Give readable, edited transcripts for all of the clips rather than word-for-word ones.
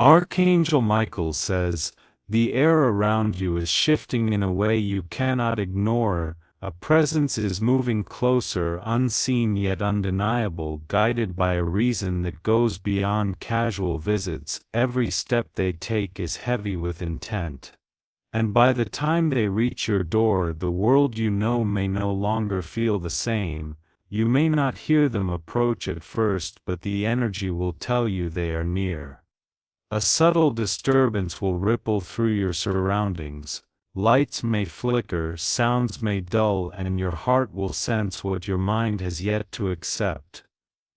Archangel Michael says, "The air around you is shifting in a way you cannot ignore. A presence is moving closer, unseen yet undeniable, guided by a reason that goes beyond casual visits. Every step they take is heavy with intent. And by the time they reach your door, the world you know may no longer feel the same. You may not hear them approach at first, but the energy will tell you they are near. A subtle disturbance will ripple through your surroundings. Lights may flicker, sounds may dull, and your heart will sense what your mind has yet to accept.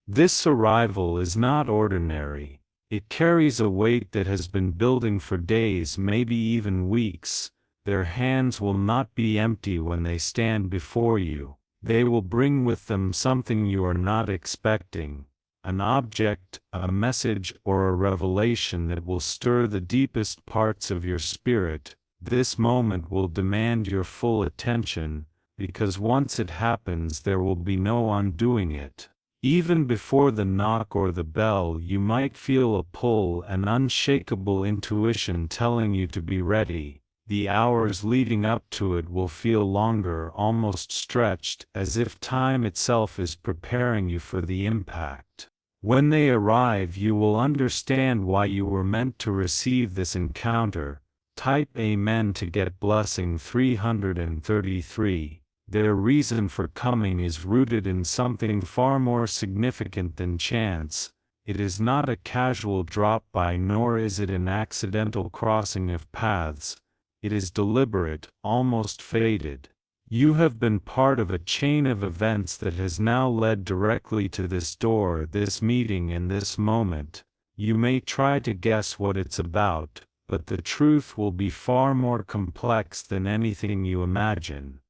This arrival is not ordinary. It carries a weight that has been building for days, maybe even weeks. Their hands will not be empty when they stand before you. They will bring with them something you are not expecting. An object, a message, or a revelation that will stir the deepest parts of your spirit. This moment will demand your full attention, because once it happens there will be no undoing it. Even before the knock or the bell, you might feel a pull, an unshakable intuition telling you to be ready. The hours leading up to it will feel longer, almost stretched, as if time itself is preparing you for the impact. When they arrive, you will understand why you were meant to receive this encounter. Type Amen to get blessing 333. Their reason for coming is rooted in something far more significant than chance. It is not a casual drop-by, nor is it an accidental crossing of paths. It is deliberate, almost fated. You have been part of a chain of events that has now led directly to this door, this meeting, and this moment. You may try to guess what it's about, but the truth will be far more complex than anything you imagine.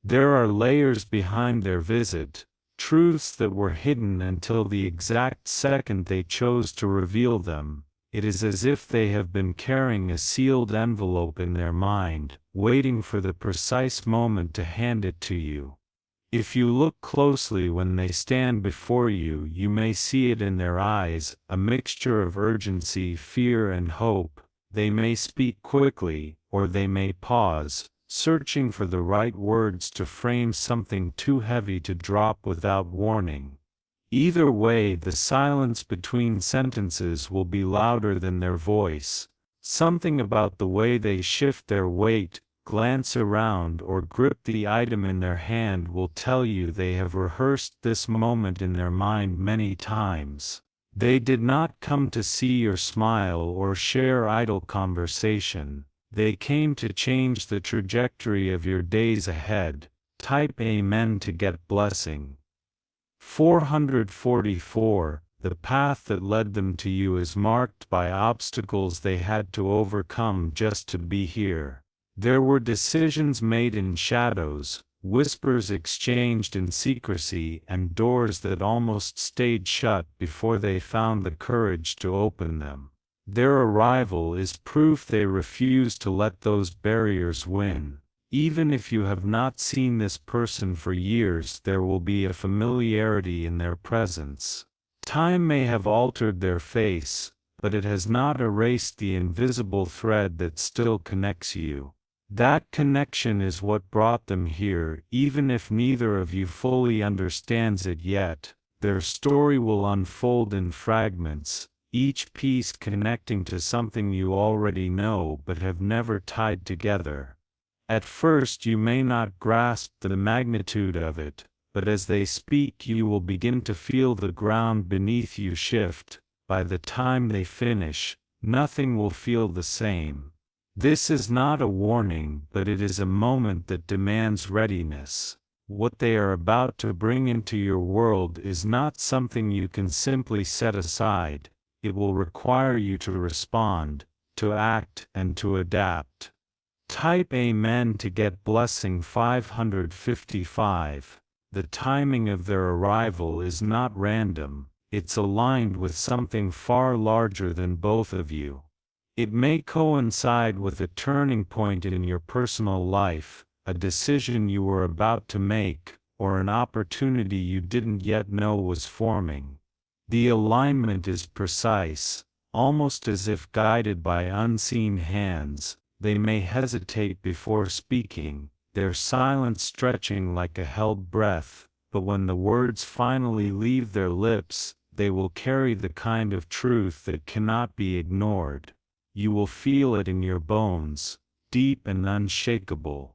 There are layers behind their visit, truths that were hidden until the exact second they chose to reveal them. It is as if they have been carrying a sealed envelope in their mind, waiting for the precise moment to hand it to you. If you look closely when they stand before you, you may see it in their eyes, a mixture of urgency, fear, and hope. They may speak quickly, or they may pause, searching for the right words to frame something too heavy to drop without warning. Either way, the silence between sentences will be louder than their voice. Something about the way they shift their weight, glance around, or grip the item in their hand will tell you they have rehearsed this moment in their mind many times. They did not come to see your smile or share idle conversation. They came to change the trajectory of your days ahead. Type Amen to get blessing. 444. The path that led them to you is marked by obstacles they had to overcome just to be here. There were decisions made in shadows, whispers exchanged in secrecy, and doors that almost stayed shut before they found the courage to open them. Their arrival is proof they refused to let those barriers win. Even if you have not seen this person for years, there will be a familiarity in their presence. Time may have altered their face, but it has not erased the invisible thread that still connects you. That connection is what brought them here. Even if neither of you fully understands it yet, their story will unfold in fragments, each piece connecting to something you already know but have never tied together. At first you may not grasp the magnitude of it, but as they speak you will begin to feel the ground beneath you shift. By the time they finish, nothing will feel the same. This is not a warning, but it is a moment that demands readiness. What they are about to bring into your world is not something you can simply set aside. It will require you to respond, to act, and to adapt. Type Amen to get blessing 555. The timing of their arrival is not random, it's aligned with something far larger than both of you. It may coincide with a turning point in your personal life, a decision you were about to make, or an opportunity you didn't yet know was forming. The alignment is precise, almost as if guided by unseen hands. They may hesitate before speaking, their silence stretching like a held breath, but when the words finally leave their lips, they will carry the kind of truth that cannot be ignored. You will feel it in your bones, deep and unshakable.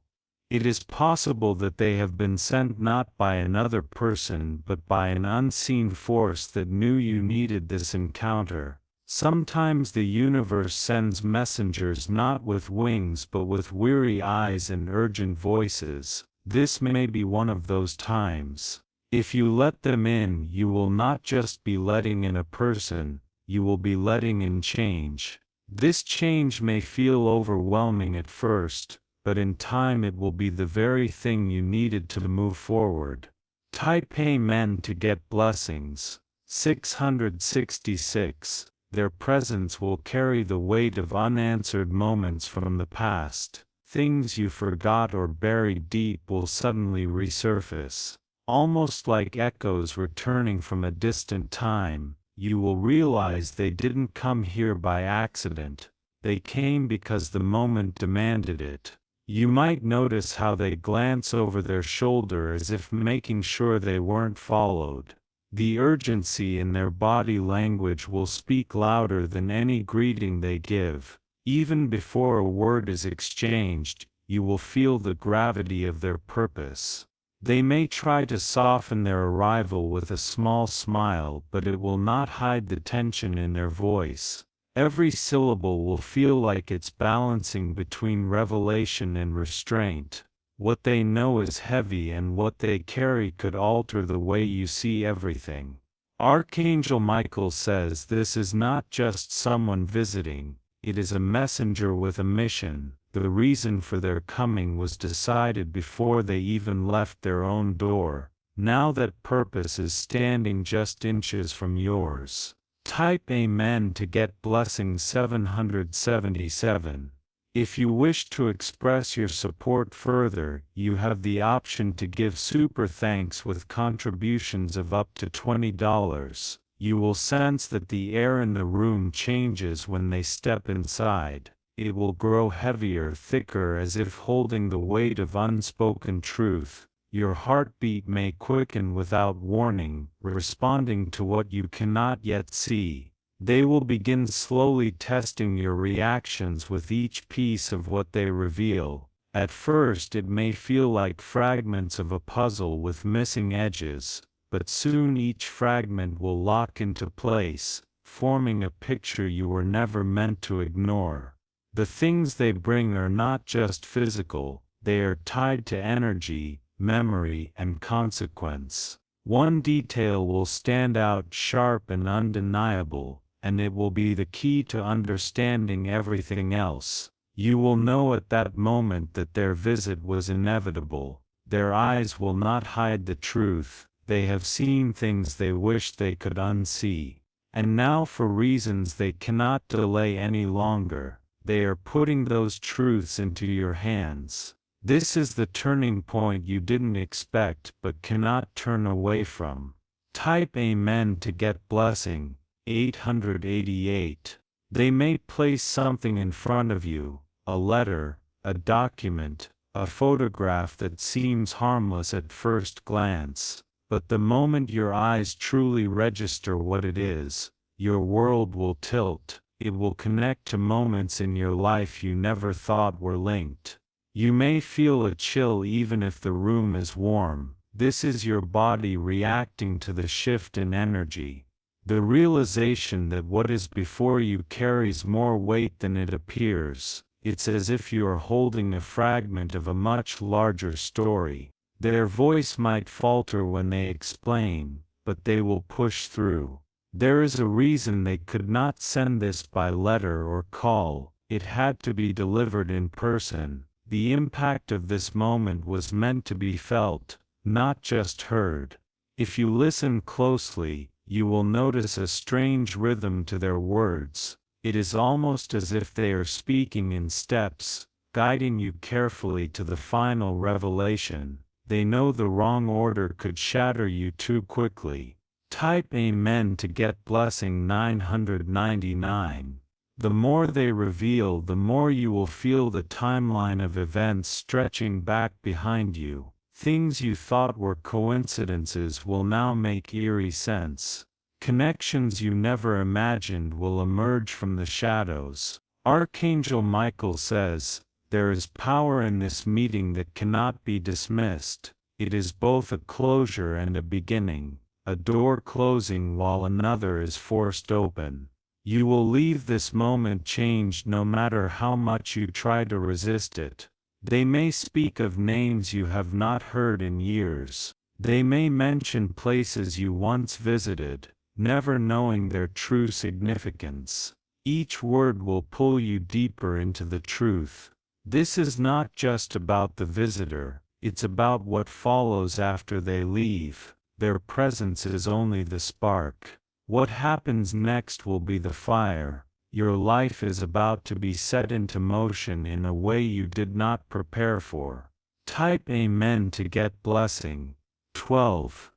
It is possible that they have been sent not by another person but by an unseen force that knew you needed this encounter. Sometimes the universe sends messengers not with wings but with weary eyes and urgent voices. This may be one of those times. If you let them in, you will not just be letting in a person, you will be letting in change. This change may feel overwhelming at first, but in time it will be the very thing you needed to move forward. Type Amen to get blessings. 666. Their presence will carry the weight of unanswered moments from the past. Things you forgot or buried deep will suddenly resurface. Almost like echoes returning from a distant time, you will realize they didn't come here by accident. They came because the moment demanded it. You might notice how they glance over their shoulder as if making sure they weren't followed. The urgency in their body language will speak louder than any greeting they give. Even before a word is exchanged, you will feel the gravity of their purpose. They may try to soften their arrival with a small smile, but it will not hide the tension in their voice. Every syllable will feel like it's balancing between revelation and restraint. What they know is heavy, and what they carry could alter the way you see everything. Archangel Michael says this is not just someone visiting, it is a messenger with a mission. The reason for their coming was decided before they even left their own door. Now that purpose is standing just inches from yours. Type Amen to get blessings. 777. If you wish to express your support further, you have the option to give super thanks with contributions of up to $20. You will sense that the air in the room changes when they step inside. It will grow heavier, thicker, as if holding the weight of unspoken truth. Your heartbeat may quicken without warning, responding to what you cannot yet see. They will begin slowly testing your reactions with each piece of what they reveal. At first it may feel like fragments of a puzzle with missing edges, but soon each fragment will lock into place, forming a picture you were never meant to ignore. The things they bring are not just physical, they are tied to energy, memory, and consequence. One detail will stand out sharp and undeniable, and it will be the key to understanding everything else. You will know at that moment that their visit was inevitable. Their eyes will not hide the truth. They have seen things they wish they could unsee. And now, for reasons they cannot delay any longer, they are putting those truths into your hands. This is the turning point you didn't expect but cannot turn away from. Type Amen to get blessing. 888. They may place something in front of you, a letter, a document, a photograph that seems harmless at first glance, but the moment your eyes truly register what it is, your world will tilt. It will connect to moments in your life you never thought were linked. You may feel a chill even if the room is warm. This is your body reacting to the shift in energy. The realization that what is before you carries more weight than it appears. It's as if you are holding a fragment of a much larger story. Their voice might falter when they explain, but they will push through. There is a reason they could not send this by letter or call. It had to be delivered in person. The impact of this moment was meant to be felt, not just heard. If you listen closely, you will notice a strange rhythm to their words. It is almost as if they are speaking in steps, guiding you carefully to the final revelation. They know the wrong order could shatter you too quickly. Type Amen to get blessing 999. The more they reveal, the more you will feel the timeline of events stretching back behind you. Things you thought were coincidences will now make eerie sense. Connections you never imagined will emerge from the shadows. Archangel Michael says, "There is power in this meeting that cannot be dismissed. It is both a closure and a beginning, a door closing while another is forced open. You will leave this moment changed no matter how much you try to resist it." They may speak of names you have not heard in years. They may mention places you once visited, never knowing their true significance. Each word will pull you deeper into the truth. This is not just about the visitor, it's about what follows after they leave. Their presence is only the spark. What happens next will be the fire. Your life is about to be set into motion in a way you did not prepare for. Type Amen to get blessing. 12.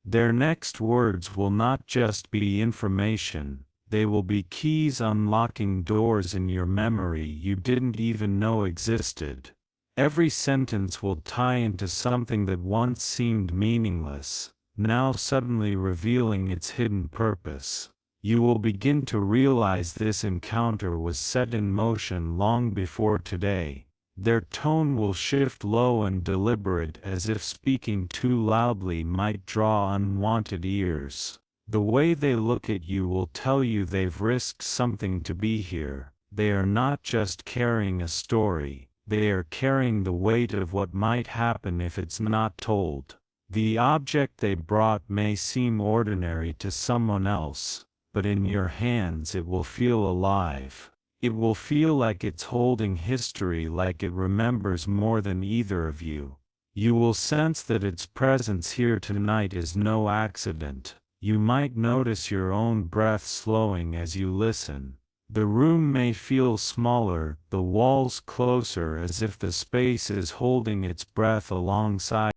Their next words will not just be information, they will be keys unlocking doors in your memory you didn't even know existed. Every sentence will tie into something that once seemed meaningless, now suddenly revealing its hidden purpose. You will begin to realize this encounter was set in motion long before today. Their tone will shift low and deliberate, as if speaking too loudly might draw unwanted ears. The way they look at you will tell you they've risked something to be here. They are not just carrying a story, they are carrying the weight of what might happen if it's not told. The object they brought may seem ordinary to someone else, but in your hands it will feel alive. It will feel like it's holding history, like it remembers more than either of you. You will sense that its presence here tonight is no accident. You might notice your own breath slowing as you listen. The room may feel smaller, the walls closer, as if the space is holding its breath alongside.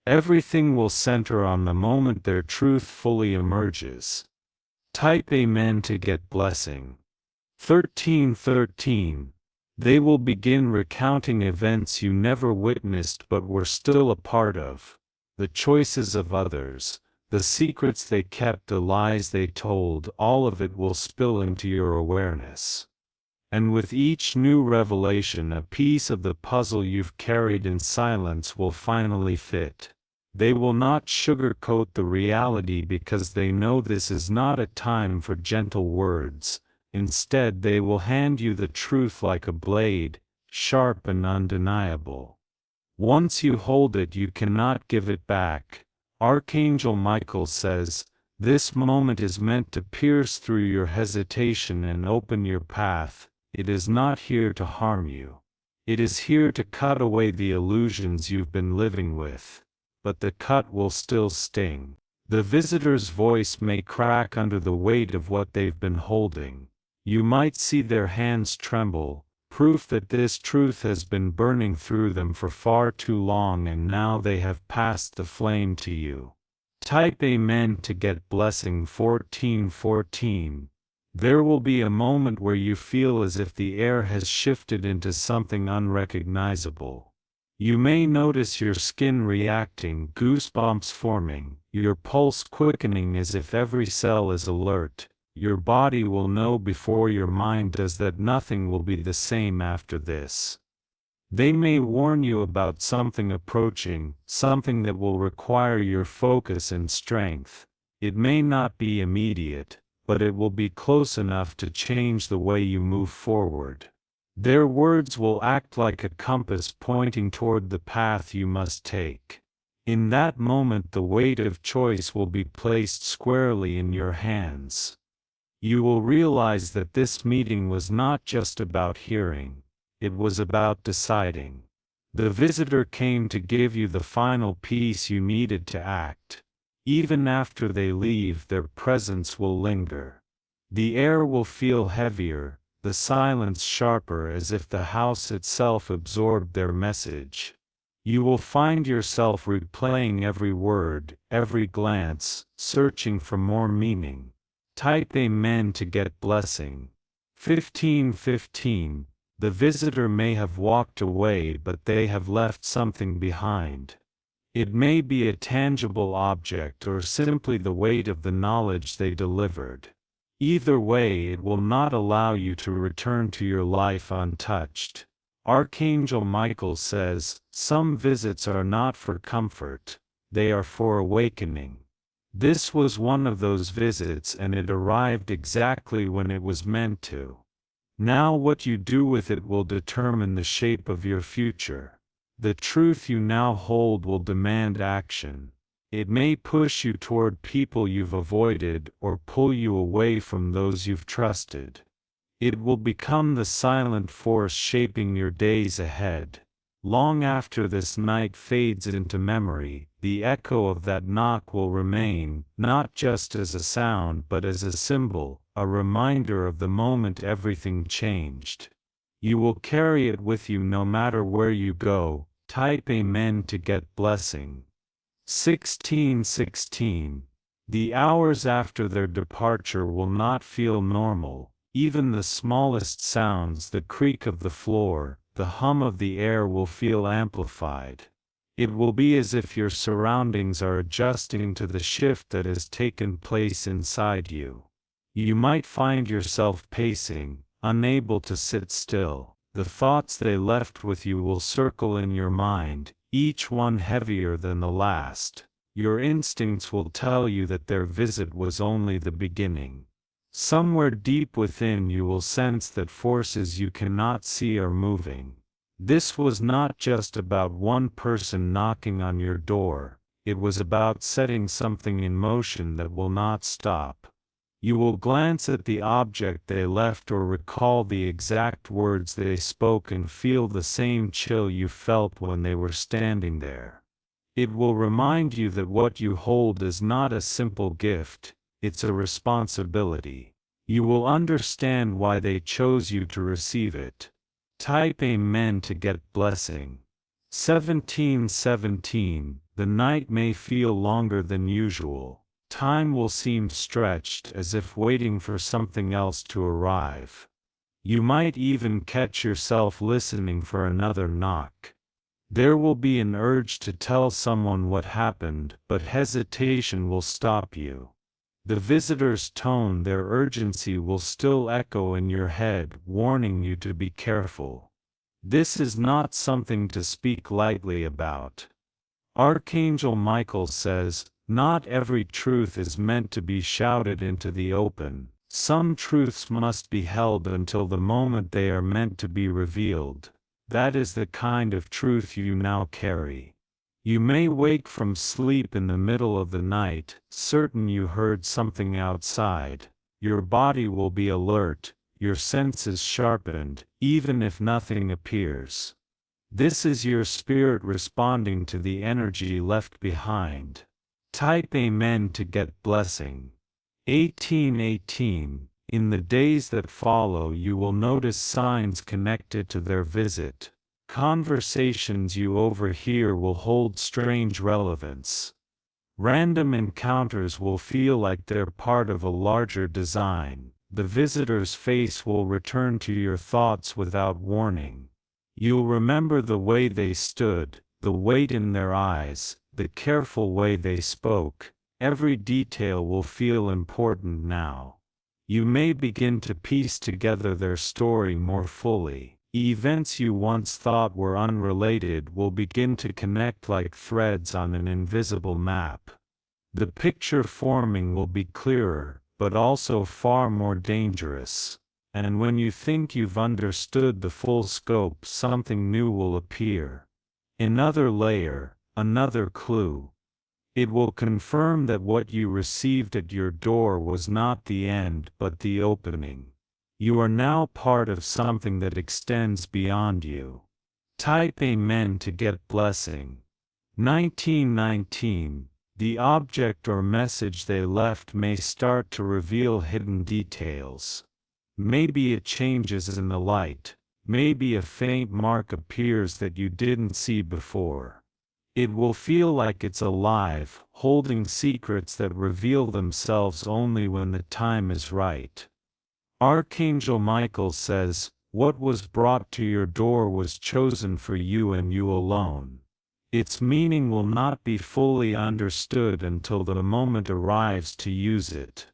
Everything will center on the moment their truth fully emerges. Type Amen to get blessing. 13. They will begin recounting events you never witnessed but were still a part of. The choices of others, the secrets they kept, the lies they told, all of it will spill into your awareness. And with each new revelation, a piece of the puzzle you've carried in silence will finally fit. They will not sugarcoat the reality because they know this is not a time for gentle words. Instead, they will hand you the truth like a blade, sharp and undeniable. Once you hold it, you cannot give it back. Archangel Michael says, "This moment is meant to pierce through your hesitation and open your path. It is not here to harm you. It is here to cut away the illusions you've been living with. But the cut will still sting. The visitor's voice may crack under the weight of what they've been holding. You might see their hands tremble, proof that this truth has been burning through them for far too long, and now they have passed the flame to you." Type Amen to get blessing. 14. There will be a moment where you feel as if the air has shifted into something unrecognizable. You may notice your skin reacting, goosebumps forming, your pulse quickening as if every cell is alert. Your body will know before your mind does that nothing will be the same after this. They may warn you about something approaching, something that will require your focus and strength. It may not be immediate, but it will be close enough to change the way you move forward. Their words will act like a compass pointing toward the path you must take. In that moment, the weight of choice will be placed squarely in your hands. You will realize that this meeting was not just about hearing, it was about deciding. The visitor came to give you the final piece you needed to act. Even after they leave, their presence will linger. The air will feel heavier, the silence sharper, as if the house itself absorbed their message. You will find yourself replaying every word, every glance, searching for more meaning. Type Amen to get blessing. 15:15. The visitor may have walked away, but they have left something behind. It may be a tangible object or simply the weight of the knowledge they delivered. Either way, it will not allow you to return to your life untouched. Archangel Michael says, some visits are not for comfort, they are for awakening. This was one of those visits, and it arrived exactly when it was meant to. Now what you do with it will determine the shape of your future. The truth you now hold will demand action. It may push you toward people you've avoided or pull you away from those you've trusted. It will become the silent force shaping your days ahead. Long after this night fades into memory, the echo of that knock will remain, not just as a sound but as a symbol, a reminder of the moment everything changed. You will carry it with you no matter where you go. Type Amen to get blessing. 16:16. The hours after their departure will not feel normal. Even the smallest sounds, the creak of the floor, the hum of the air, will feel amplified. It will be as if your surroundings are adjusting to the shift that has taken place inside you. You might find yourself pacing, unable to sit still. The thoughts they left with you will circle in your mind, each one heavier than the last. Your instincts will tell you that their visit was only the beginning. Somewhere deep within you will sense that forces you cannot see are moving. This was not just about one person knocking on your door, it was about setting something in motion that will not stop. You will glance at the object they left or recall the exact words they spoke and feel the same chill you felt when they were standing there. It will remind you that what you hold is not a simple gift, it's a responsibility. You will understand why they chose you to receive it. Type Amen to get blessing. 17:17. The night may feel longer than usual. Time will seem stretched, as if waiting for something else to arrive. You might even catch yourself listening for another knock. There will be an urge to tell someone what happened, but hesitation will stop you. The visitor's tone, their urgency, will still echo in your head, warning you to be careful. This is not something to speak lightly about. Archangel Michael says, not every truth is meant to be shouted into the open. Some truths must be held until the moment they are meant to be revealed. That is the kind of truth you now carry. You may wake from sleep in the middle of the night, certain you heard something outside. Your body will be alert, your senses sharpened, even if nothing appears. This is your spirit responding to the energy left behind. Type Amen to get blessing. 18:18. In the days that follow you will notice signs connected to their visit. Conversations you overhear will hold strange relevance. Random encounters will feel like they're part of a larger design. The visitor's face will return to your thoughts without warning. You'll remember the way they stood, the weight in their eyes, the careful way they spoke. Every detail will feel important now. You may begin to piece together their story more fully. Events you once thought were unrelated will begin to connect like threads on an invisible map. The picture forming will be clearer, but also far more dangerous. And when you think you've understood the full scope, something new will appear. Another layer, another clue. It will confirm that what you received at your door was not the end but the opening. You are now part of something that extends beyond you. Type Amen to get blessing. 19:19. The object or message they left may start to reveal hidden details. Maybe it changes in the light. Maybe a faint mark appears that you didn't see before. It will feel like it's alive, holding secrets that reveal themselves only when the time is right. Archangel Michael says, "What was brought to your door was chosen for you and you alone." Its meaning will not be fully understood until the moment arrives to use it.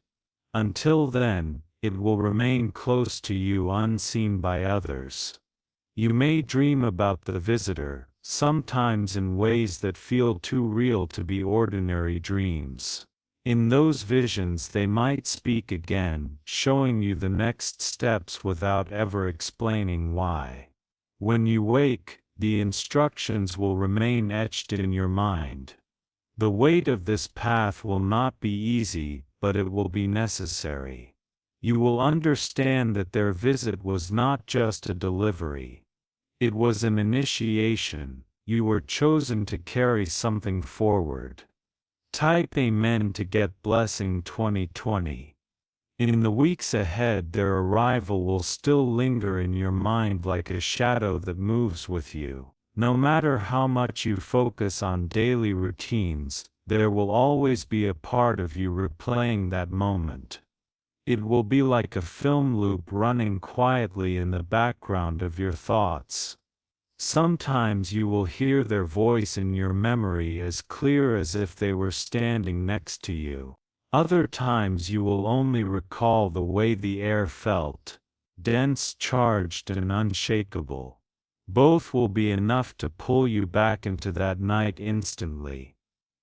Until then, it will remain close to you unseen by others. You may dream about the visitor, sometimes in ways that feel too real to be ordinary dreams. In those visions they might speak again, showing you the next steps without ever explaining why. When you wake, the instructions will remain etched in your mind. The weight of this path will not be easy, but it will be necessary. You will understand that their visit was not just a delivery. It was an initiation. You were chosen to carry something forward. Type Amen to get Blessing 2020. In the weeks ahead, their arrival will still linger in your mind like a shadow that moves with you. No matter how much you focus on daily routines, there will always be a part of you replaying that moment. It will be like a film loop running quietly in the background of your thoughts. Sometimes you will hear their voice in your memory as clear as if they were standing next to you. Other times you will only recall the way the air felt, dense, charged, and unshakable. Both will be enough to pull you back into that night instantly.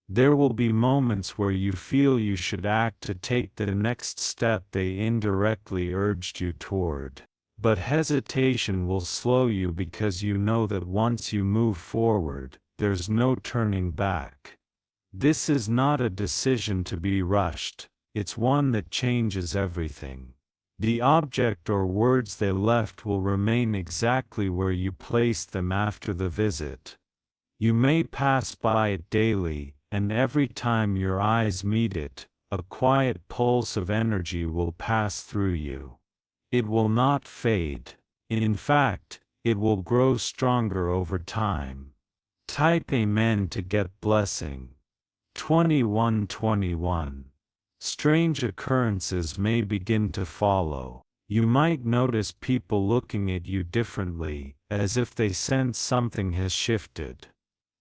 There will be moments where you feel you should act to take the next step they indirectly urged you toward. But hesitation will slow you because you know that once you move forward, there's no turning back. This is not a decision to be rushed, it's one that changes everything. The object or words they left will remain exactly where you placed them after the visit. You may pass by it daily, and every time your eyes meet it, a quiet pulse of energy will pass through you. It will not fade. In fact, it will grow stronger over time. Type Amen to get Blessing 2121. Strange occurrences may begin to follow. You might notice people looking at you differently, as if they sense something has shifted.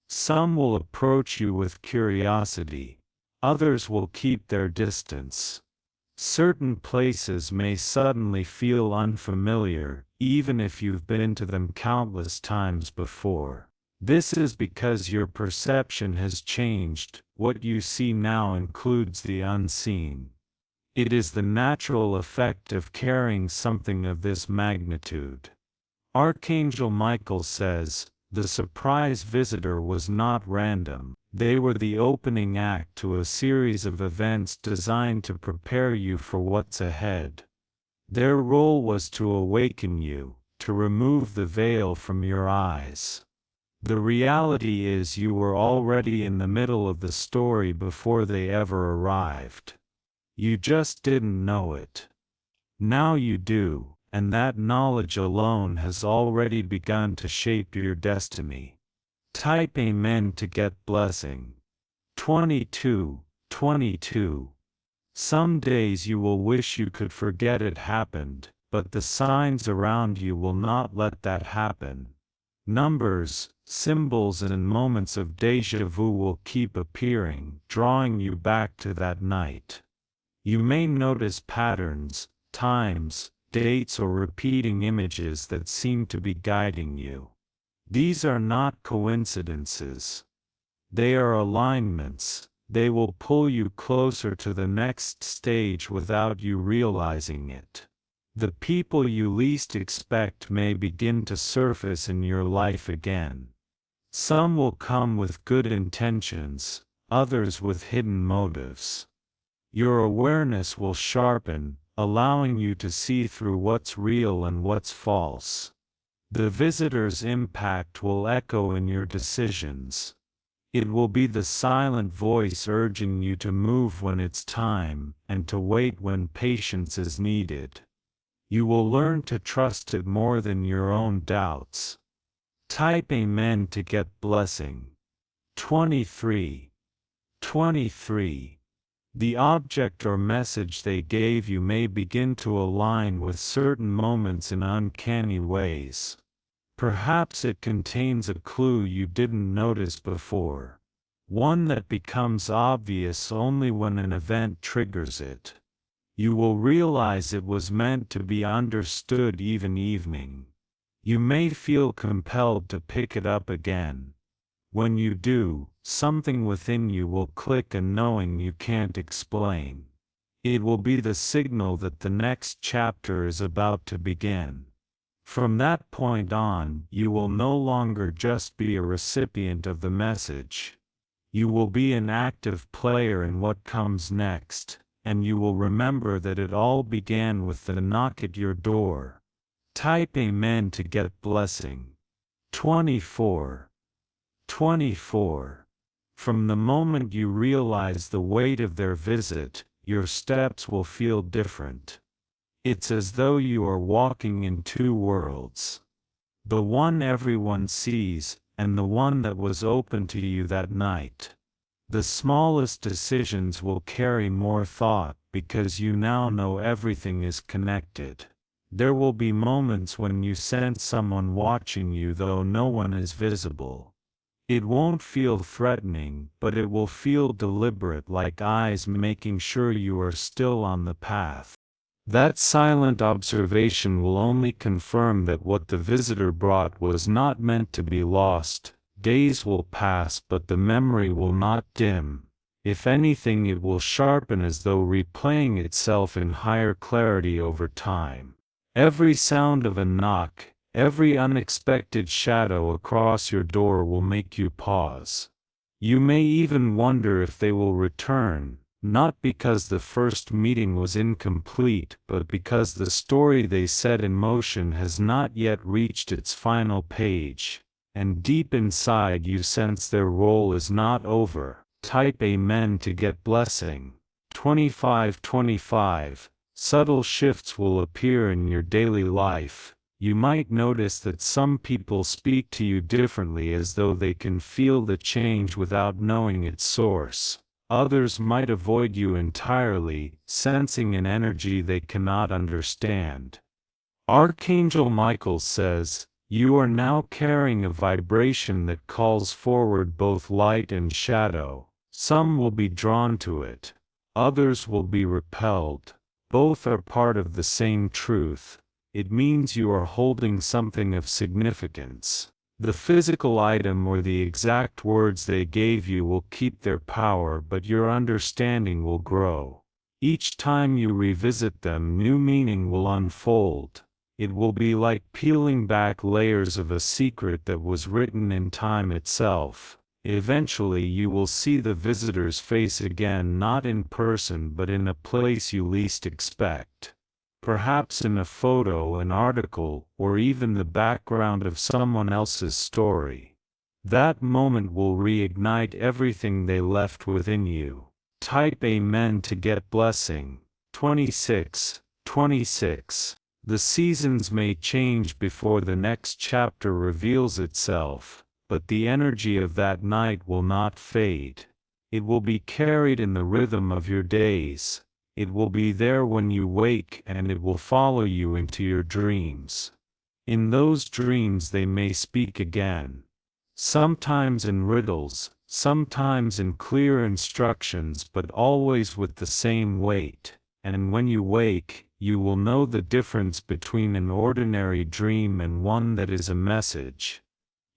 Some will approach you with curiosity. Others will keep their distance. Certain places may suddenly feel unfamiliar, even if you've been to them countless times before. This is because your perception has changed. What you see now includes the unseen. It is the natural effect of carrying something of this magnitude. Archangel Michael says, "The surprise visitor was not random. They were the opening act to a series of events designed to prepare you for what's ahead." Their role was to awaken you, to remove the veil from your eyes. The reality is you were already in the middle of the story before they ever arrived. You just didn't know it. Now you do, and that knowledge alone has already begun to shape your destiny. Type Amen to get Blessing 2222. Some days you will wish you could forget it happened, but the signs around you will not let that happen. Numbers, symbols, and moments of déjà vu will keep appearing, drawing you back to that night. You may notice patterns, times, dates, or repeating images that seem to be guiding you. These are not coincidences. They are alignments. They will pull you closer to the next stage without you realizing it. The people you least expect may begin to surface in your life again. Some will come with good intentions, others with hidden motives. Your awareness will sharpen, allowing you to see through what's real and what's false. The visitor's impact will echo in your decisions. It will be the silent voice urging you to move when it's time, and to wait when patience is needed. You will learn to trust it more than your own doubts. Type Amen to get Blessing 23. 23. The object or message they gave you may begin to align with certain moments in uncanny ways. Perhaps it contains a clue you didn't notice before. One that becomes obvious only when an event triggers it. You will realize it was meant to be understood even evening. You may feel compelled to pick it up again. When you do, something within you will click, a knowing you can't explain. It will be the signal that the next chapter is about to begin. From that point on, you will no longer just be a recipient of the message. You will be an active player in what comes next, and you will remember that it all began with the knock at your door. Type Amen to get blessing. 24. 24. From the moment you realize the weight of their visit, your steps will feel different. It's as though you are walking in two worlds. The one everyone sees, and the one that was open to you that night. The smallest decisions will carry more thought because you now know everything is connected. There will be moments when you sense someone watching you though no one is visible. It won't feel threatening, but it will feel deliberate, like eyes making sure you are still on the path. That silent observation will only confirm that what the visitor brought was not meant to be lost. Days will pass, but the memory will not dim. If anything, it will sharpen, as though replaying itself in higher clarity over time. Every sound of a knock, every unexpected shadow across your door will make you pause. You may even wonder if they will return. Not because the first meeting was incomplete, but because the story they set in motion has not yet reached its final page, and deep inside you sense their role is not over. Type Amen to get blessing. 25. 25. Subtle shifts will appear in your daily life. You might notice that some people speak to you differently, as though they can feel the change without knowing its source. Others might avoid you entirely, sensing an energy they cannot understand. Archangel Michael says, "You are now carrying a vibration that calls forward both light and shadow. Some will be drawn to it. Others will be repelled. Both are part of the same truth. It means you are holding something of significance. The physical item or the exact words they gave you will keep their power, but your understanding will grow. Each time you revisit them, new meaning will unfold. It will be like peeling back layers of a secret that was written in time itself. Eventually you will see the visitor's face again, not in person but in a place you least expect. Perhaps in a photo, an article, or even the background of someone else's story. That moment will reignite everything they left within you. Type Amen to get blessing. 26. 26. The seasons may change before the next chapter reveals itself, but the energy of that night will not fade. It will be carried in the rhythm of your days. It will be there when you wake, and it will follow you into your dreams. In those dreams they may speak again. Sometimes in riddles, sometimes in clear instructions, but always with the same weight. And when you wake, you will know the difference between an ordinary dream and one that is a message.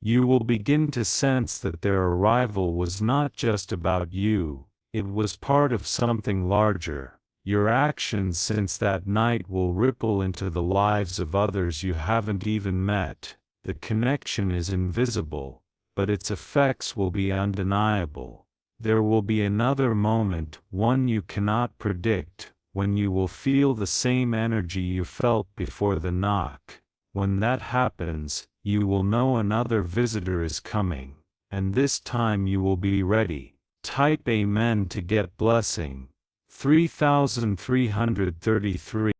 You will begin to sense that their arrival was not just about you, it was part of something larger. Your actions since that night will ripple into the lives of others you haven't even met. The connection is invisible, but its effects will be undeniable. There will be another moment, one you cannot predict, when you will feel the same energy you felt before the knock. When that happens, you will know another visitor is coming, and this time you will be ready. Type Amen to get blessing. 3333